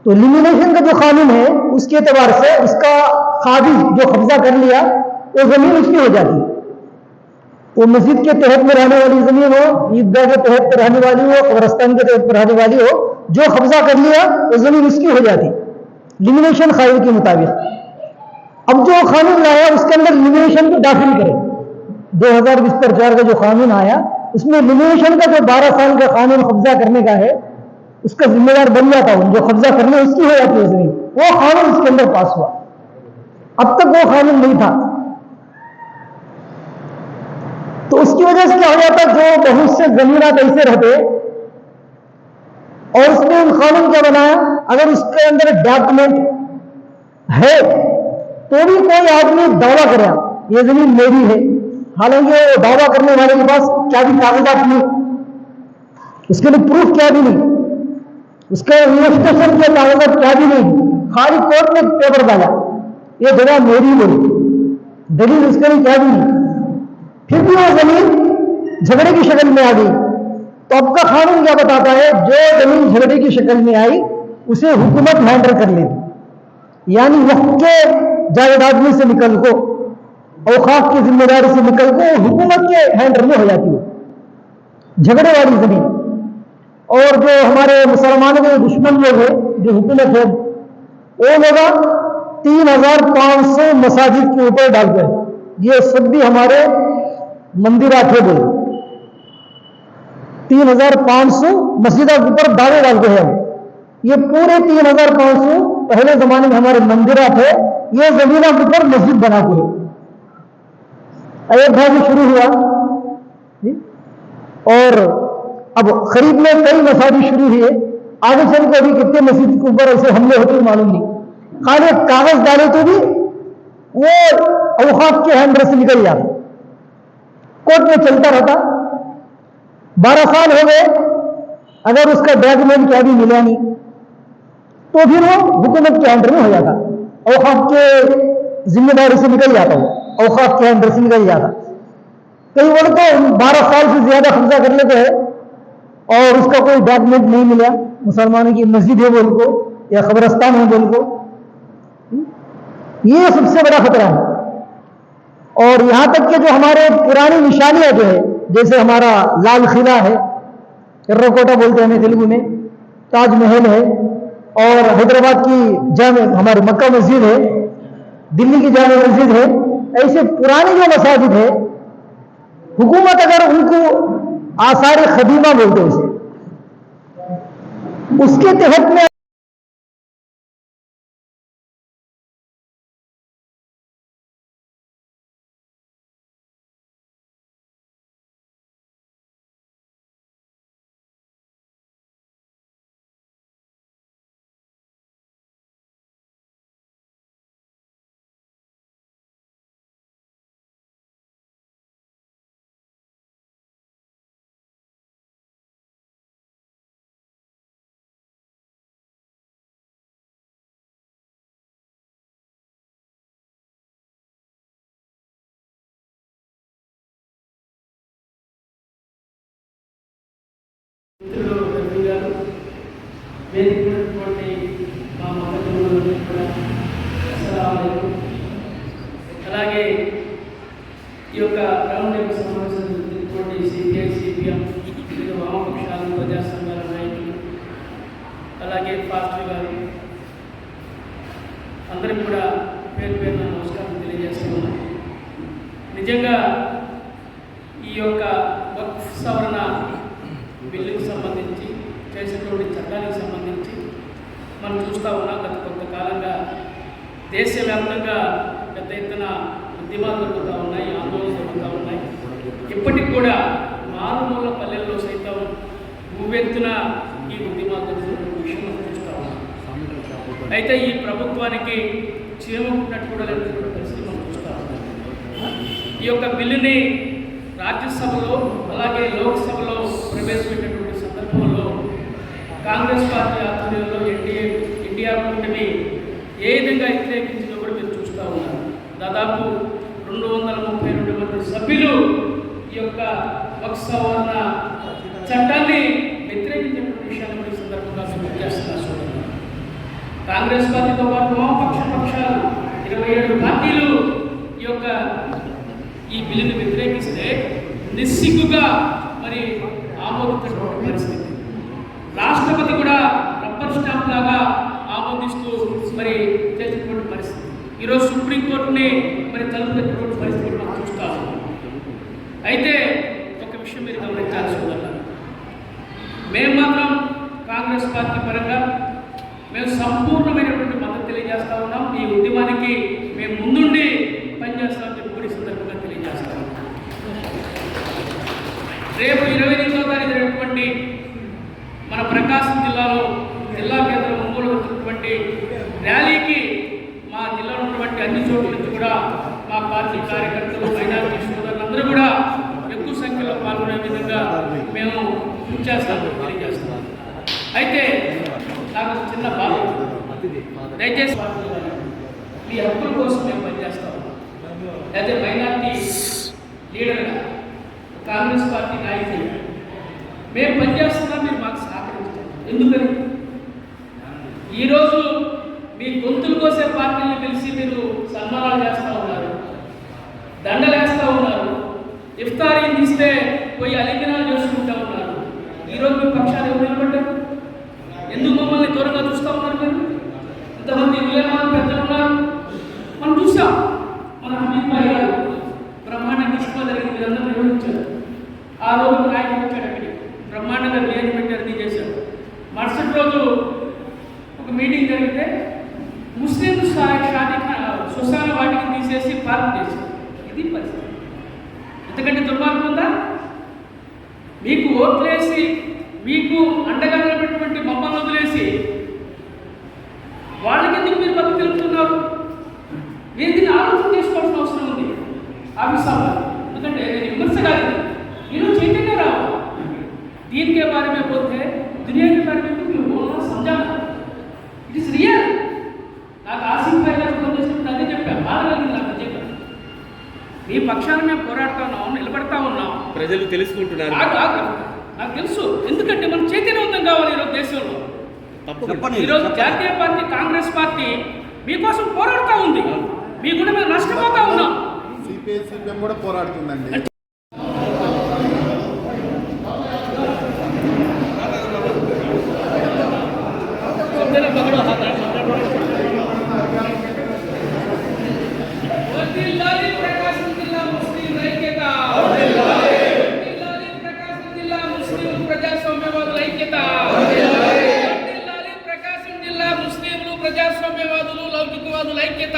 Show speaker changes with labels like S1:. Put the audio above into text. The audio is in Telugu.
S1: तो लिमिनेशन का जो कानून है उसके एतबार से उसका काबिज जो कब्जा कर लिया वो जमीन उसकी हो जाती है। वो मस्जिद के तहत में रहने वाली जमीन हो, ईदगाह के तहत पर रहने वाली हो, कब्रस्तान के तहत पर रहने वाली हो, जो कब्जा कर लिया वो जमीन उसकी हो जाती लिमिनेशन कानून के मुताबिक। अब जो कानून लाया उसके अंदर लिमिनेशन को दाखिल करे। 2020-4 का जो कानून आया उसमें लिमिनेशन का जो 12 साल का कानून कब्जा करने का है उसका जिम्मेदार बन जाता है, जो कब्जा करने उसकी हो जाती है जमीन, वो कानून उसके अंदर पास हुआ। अब तक वो कानून नहीं था, तो उसकी वजह से क्या हो जाता, जो बहुत से जमीनात ऐसे रहते और उसने उन कानून क्या बनाया, अगर उसके अंदर डॉक्यूमेंट है तो भी कोई आदमी दावा करे ये जमीन मेरी है, हालांकि वो दावा करने वाले के पास क्या भी कागजात नहीं, उसके लिए प्रूफ क्या भी नहीं, उसके इन्वेस्टिगेशन के कागजात क्या भी नहीं, खाली कोर्ट में पेपर डाला ये जगह मेरी बोली, दलील उसके लिए क्या भी नहीं, फिर भी वो जमीन झगड़े की शक्ल में आ गई। तो अब का कानून क्या बताता है, जो जमीन झगड़े की शक्ल में आई उसे हुकूमत हैंडल कर लेती, यानी वक्त के जायदाद में से निकल को, औकाफ की जिम्मेदारी से निकल को हुकूमत के हैंडल में हो जाती है झगड़े वाली जमीन। और जो हमारे मुसलमानों के दुश्मन लोग हैं, जो हुकूमत है, वो लोग 3500 मसाजिद के ऊपर डालते हैं, ये सब भी हमारे मंदिरात है बोले, 3500 मस्जिदों के ऊपर दावे डालते हैं। ये पूरे 3500 पहले जमाने में हमारे मंदिरात है, ये जमीनों के ऊपर मस्जिद बना हुए। अयोध्या से शुरू हुआ और अब करीब में कई मसाजिद शुरू हुए, आगे चल के अभी कितने मस्जिद के ऊपर ऐसे हमले होते मालूम नहीं, खाली कागज डाले तो भी वो औकाफ के हैंडल से निकल जाता, कोर्ट में चलता रहता, 12 साल हो गए, अगर उसका डॉक्यूमेंट क्या भी मिला नहीं तो फिर वो हुकूमत के अंडर में हो जाता, औकाफ के जिम्मेदारी से निकल जाता, वो औकाफ के अंडर से निकल जाता। कई लोग तो 12 साल से ज्यादा कब्जा कर लेते हैं और उसका कोई डॉक्यूमेंट नहीं मिला, मुसलमानों की मस्जिद है बोल को या कब्रस्तान है बोल को, ये सबसे बड़ा खतरा है। और यहां तक कि जो हमारे पुरानी निशानियां जो है, जैसे हमारा लाल किला है, एर्रकोटा बोलते हैं हमें तेलुगु में, ताजमहल है, और हैदराबाद की जामे हमारी मक्का मस्जिद है, दिल्ली की जामे मस्जिद है, ऐसे पुरानी जो मसाजिद है, हुकूमत अगर उनको आसार खदीमा बोलते हैं उसके तहत में
S2: అలాగే ఈ యొక్క రౌండ్ టేబుల్ సమావేశం సిపిఐ సిపిఎం వివిధ వామపక్షాలు ప్రజా సంఘాల నాయకులు అలాగే పాస్టర్ గారు అందరికీ కూడా పేరు పేరున నమస్కారం తెలియజేస్తున్నాను. నిజంగా ఈ యొక్క వక్ఫ్ సవరణ బిల్లుకు సంబంధించి చేసినటువంటి చట్టానికి సంబంధించి మనం చూస్తూ ఉన్నాం. గత కొంతకాలంగా దేశవ్యాప్తంగా పెద్ద ఎత్తున ఉద్యమాలు జరుగుతూ ఉన్నాయి, ఆందోళనలు జరుగుతూ ఉన్నాయి. ఇప్పటికి కూడా మారుమూల పల్లెల్లో సైతం ఉవ్వెత్తున ఈ ఉద్యమాలు జరుగుతున్న విషయం మనం చూస్తూ ఉన్నాం. అయితే ఈ ప్రభుత్వానికి చీమకున్నట్టు కూడా లేనటువంటి పరిస్థితి మనం చూస్తూ ఉన్నాం. ఈ యొక్క బిల్లుని రాజ్యసభలో అలాగే లోక్సభలో ప్రవేశపెట్టినటువంటి సందర్భంలో కాంగ్రెస్ పార్టీ ఆధ్వర్యంలో ఇండియా కూటమి ఏ విధంగా వ్యతిరేకించిందో కూడా మీరు చూస్తూ ఉన్నారు. దాదాపు 232 మంది సభ్యులు ఈ యొక్క వక్ఫ్ సవరణ చట్టాన్ని వ్యతిరేకించినటువంటి విషయాన్ని ఈ సందర్భంగా మేము చేస్తున్నారు. కాంగ్రెస్ పార్టీతో పాటు వామపక్ష పక్షాలు 27 పార్టీలు ఈ బిల్లును వ్యతిరేకిస్తే నిస్సిగ్గుగా మరి ఆమోదించినటువంటి పరిస్థితి. రాష్ట్రపతి కూడా రబ్బర్ స్టాంప్ లాగా ఆమోదిస్తూ మరి చేసినటువంటి పరిస్థితి. ఈరోజు సుప్రీంకోర్టుని మరి తలుపుతున్నటువంటి పరిస్థితి మనం చూస్తాము. అయితే ఒక విషయం మీరు గమనించాల్సి ఉందన్నారు, మేము మాత్రం కాంగ్రెస్ పార్టీ పరంగా మేము సంపూర్ణమైనటువంటి మద్దతు తెలియజేస్తా ఉన్నాం. ఈ ఉద్యమానికి మేము ముందుండి పనిచేస్తామని చెప్పి కూడా సందర్భంగా తెలియజేస్తా ఉన్నాం. రేపు 28వ తారీఖు జరిగినటువంటి మన ప్రకాశం జిల్లాలో జిల్లా కేంద్రం ఒంగోలు వచ్చినటువంటి ర్యాలీకి మా జిల్లాలో ఉన్నటువంటి అన్ని చోట్ల నుంచి కూడా మా పార్టీ కార్యకర్తలు మైనారిటీ సోదరులందరూ కూడా ఎక్కువ సంఖ్యలో పాల్గొనే విధంగా మేము చేస్తాము తెలియజేస్తాం. అయితే నాకు చిన్న బాధ, దయచేసి మీ హక్కుల కోసం మేము పనిచేస్తాము. అయితే మైనారిటీ లీడర్గా కాంగ్రెస్ పార్టీ నాయకులు మేము పనిచేస్తున్నాం, మీరు మాకు సహకరించాలి. ఎందుకని ఈరోజు మీ గొంతులు కోసే పార్టీలను పిలిచి మీరు సన్మానాలు చేస్తూ ఉన్నారు, దండలేస్తూ ఉన్నారు, ఇఫ్తారీని తీస్తే పోయి అలింగనాలు చేసుకుంటూ ఉన్నారు. ఈరోజు మీ పక్షాలు ఎవరు నిలబడ్డారు? ఎందుకు మమ్మల్ని దూరంగా చూస్తూ ఉన్నారు? మీరు ఇంతమంది విలేమాలు పెద్దలు ఉన్నారు, మనం చూసాం. మన హమీద్ భాయ్ గారు బ్రహ్మాండంగా ఇష్టం జరిగింది, మీరందరూ నిర్వహించారు. ఆ రోజు నాయకుడు వచ్చాడు, అక్కడికి బ్రహ్మాండంగా బిర్యానీ పెట్టారు, అన్నీ చేశారు. మరుసటి రోజు ఒక మీటింగ్ జరిగితే ముస్లిం శ్మశాన వాటికి తీసేసి పార్క్ చేశారు. ఇది పరిస్థితి. ఎందుకంటే దుర్మార్గం ఉందా? మీకు ఓట్లేసి మీకు అండగా నిలబడినటువంటి మమ్మల్ని వదిలేసి వాళ్ళకి ఎందుకు మీరు మద్దతు తెలుపుతున్నారు? మీరు దీన్ని ఆలోచన చేసుకోవాల్సిన అవసరం ఉంది ఆఫీసర్లు. ఎందుకంటే నేను విమర్శ కాదు, మీరు చైతన్య రావు. దీనికే బారే में बोलते दुनिया के बारे में भी बोलना समझाना, इट इज रियल. నాకు ఆసిఫ్ భాయ్ గారు ఫోన్ చేసినప్పుడు అదే చెప్పాను, బాధగలిగింది నాకు చెప్పాను. మీ పక్షాన మేము పోరాడుతూ ఉన్నాం, నిలబడతా ఉన్నాం.
S3: ప్రజలు తెలుసుకుంటున్నారు.
S2: నాకు తెలుసు, ఎందుకంటే మనం చైతన్యవంతం కావాలి ఈరోజు దేశంలో. ఈరోజు జాతీయ పార్టీ కాంగ్రెస్ పార్టీ మీకోసం పోరాడుతూ ఉంది, మీ కూడా మేము నష్టపోతా ఉన్నాం.
S4: సిపిఎం కూడా పోరాడుతుందండి.
S2: ప్రకాశం జిల్లా ముస్లిం ఐక్యత, ప్రకాశం జిల్లా ముస్లిం ప్రజాస్వామ్యవాదుల ఐక్యత, ప్రకాశం జిల్లా ముస్లింలు ప్రజాస్వామ్యవాదులు లౌకికవాదుల ఐక్యత.